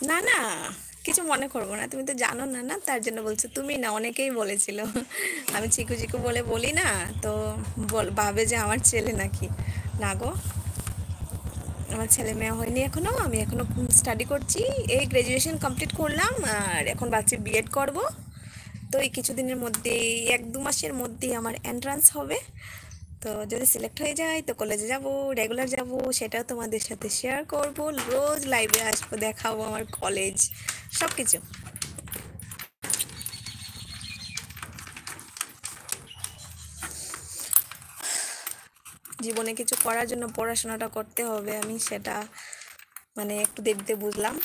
না না, কিছু মনে করবো না, তুমি তো জানো না, না তার জন্য বলছো। তুমি না, অনেকেই বলেছিল আমি চিকু চিকু বলে বলি না, তো ভাবে যে আমার ছেলে নাকি। না গো, আমার ছেলে মেয়ে হয়নি এখনো, আমি এখনো স্টাডি করছি। এই গ্রাজুয়েশন কমপ্লিট করলাম আর এখন ভাবছি বিএড করব। তো এই কিছুদিনের মধ্যেই, 1-2 মাসের মধ্যেই আমার এন্ট্রান্স হবে। তো যদি সিলেক্ট হয়ে যায় তো কলেজে যাব, রেগুলার যাব, সেটাও তোমাদের সাথে শেয়ার করব। রোজ লাইভে আসবো, দেখাবো আমার কলেজ, সব কিছু। জীবনে কিছু করার জন্য পড়াশোনাটা করতে হবে, আমি সেটা মানে একটু দেরিতে বুঝলাম।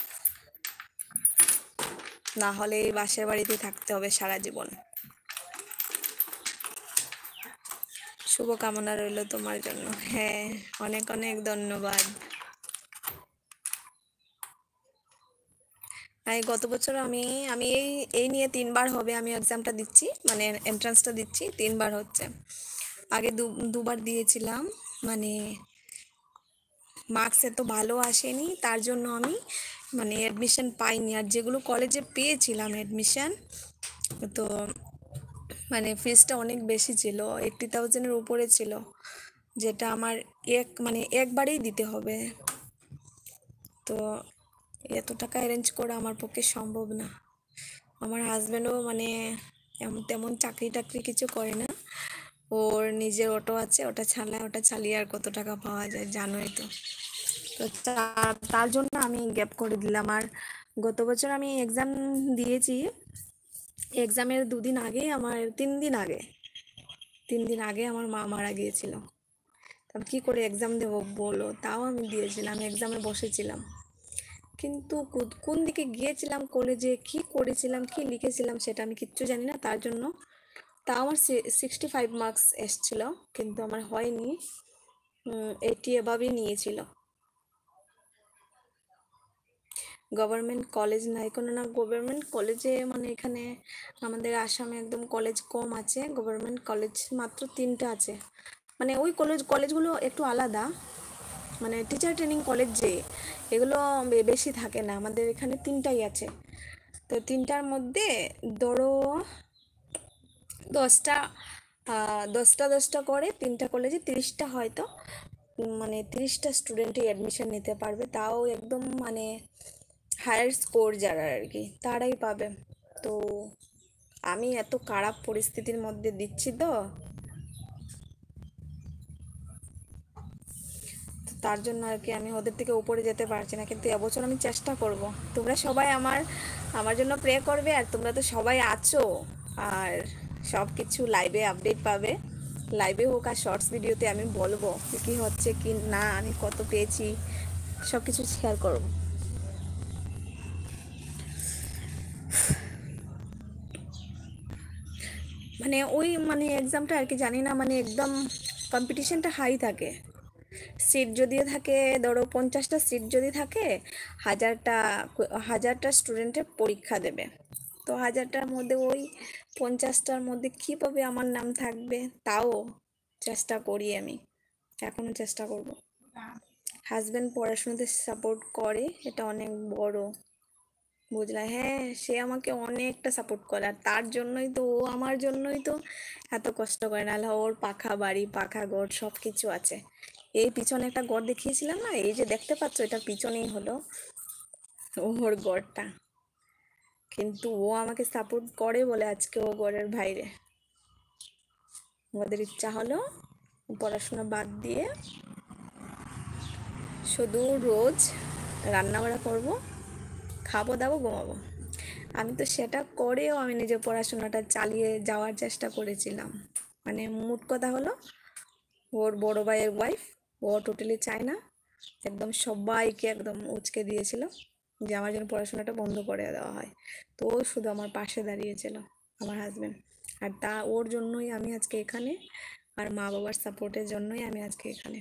না হলে এই বাসার বাড়িতে থাকতে হবে সারা জীবন। শুভকামনা রইল তোমার জন্য। হ্যাঁ, অনেক অনেক ধন্যবাদ। এই গত বছর আমি আমি এই এই নিয়ে 3বার হবে আমি এক্সামটা দিচ্ছি, মানে এন্ট্রান্সটা দিচ্ছি, 3বার হচ্ছে। আগে দুবার দিয়েছিলাম, মানে মার্কস এত ভালো আসেনি, তার জন্য আমি মানে অ্যাডমিশন পাইনি। আর যেগুলো কলেজে পেয়েছিলাম অ্যাডমিশন, তো মানে ফিসটা অনেক বেশি ছিল, 80,000-এর উপরে ছিল, যেটা আমার মানে একবারেই দিতে হবে। তো এত টাকা অ্যারেঞ্জ করা আমার পক্ষে সম্ভব না। আমার হাজব্যান্ডও মানে তেমন চাকরি টাকরি কিছু করে না, ওর নিজের অটো আছে, ওটা চালায়, ওটা চালিয়ে আর কত টাকা পাওয়া যায় জানোই তো। তো তার জন্য আমি গ্যাপ করে দিলাম। আর গত বছর আমি এক্সাম দিয়েছি, এক্সামের 2 দিন আগে, আমার 3 দিন আগে আমার মা মারা গিয়েছিল। তবে কি করে এক্সাম দেবো বলো, তাও আমি দিয়েছিলাম, এক্সামে বসেছিলাম। কিন্তু কোন দিকে গিয়েছিলাম, কলেজে কি করেছিলাম, কি লিখেছিলাম সেটা আমি কিচ্ছু জানি না, তার জন্য। তাও আমার 65 মার্কস এসছিল, কিন্তু আমার হয়নি, 80 এভাবেই নিয়েছিল। গভর্নমেন্ট কলেজ নাই কোনো, না গভর্নমেন্ট কলেজে মানে এখানে আমাদের আসামে একদম কলেজ কম আছে, গভর্নমেন্ট কলেজ মাত্র 3টা আছে। মানে ওই কলেজগুলো একটু আলাদা, মানে টিচার ট্রেনিং কলেজ যে, এগুলো বেশি থাকে না, আমাদের এখানে 3টাই আছে। তো 3টার মধ্যে ধরো 10টা, 10টা করে 3টা কলেজে 30টা হয়তো, মানে 30টা স্টুডেন্টই অ্যাডমিশন নিতে পারবে, তাও একদম মানে হায়ার স্কোর যারা আর কি তারাই পাবে। তো আমি এত খারাপ পরিস্থিতির মধ্যে দিচ্ছি, তো তার জন্য আর কি আমি ওদের থেকে উপরে যেতে পারছি না, কিন্তু এবছর আমি চেষ্টা করব। তোমরা সবাই আমার আমার জন্য প্রে করবে, আর তোমরা তো সবাই আছো, আর সব কিছু লাইভে আপডেট পাবে, লাইভে হোক আর শর্টস ভিডিওতে আমি বলবো কি হচ্ছে কি না, আমি কত পেয়েছি, সব কিছু শেয়ার করবো। মানে ওই মানে এক্সামটা আর কি জানি না, মানে একদম কম্পিটিশনটা হাই থাকে। সিট যদিও থাকে, ধরো 50টা সিট যদি থাকে, হাজারটা হাজারটা স্টুডেন্টের পরীক্ষা দেবে। তো হাজারটার মধ্যে ওই 50টার মধ্যে কীভাবে আমার নাম থাকবে, তাও চেষ্টা করি আমি, এখনো চেষ্টা করব। হাজব্যান্ড পড়াশোনাতে সাপোর্ট করে, এটা অনেক বড়, বুঝলা? হ্যাঁ, সে আমাকে অনেকটা সাপোর্ট করে, আর তার জন্যই তো, ও আমার জন্যই তো এত কষ্ট করে, নাহলে ওর পাখা বাড়ি, পাখা ঘর সব কিছু আছে। এই পিছনে একটা ঘর দেখিয়েছিলাম না, এই যে দেখতে পাচ্ছ, এটা পিছনেই হলো ওর ঘরটা। কিন্তু ও আমাকে সাপোর্ট করে বলে আজকে ও ঘরের বাইরে। আমাদের ইচ্ছা হলো পড়াশোনা বাদ দিয়ে শুধু রোজ রান্না বান্না করবো, খাবো দাবো, ঘুমাবো। আমি তো সেটা করেও আমি নিজের পড়াশোনাটা চালিয়ে যাওয়ার চেষ্টা করেছিলাম। মানে মোট কথা হলো, ওর বড় ভাইয়ের ওয়াইফ, ও টোটালি চায় না, একদম সবাইকে একদম উচকে দিয়েছিল যে আমার জন্য পড়াশোনাটা বন্ধ করে দেওয়া হয়। তো ও শুধু আমার পাশে দাঁড়িয়েছিল, আমার হাজব্যান্ড। আর ওর জন্যই আমি আজকে এখানে, আর মা বাবার সাপোর্টের জন্যই আমি আজকে এখানে।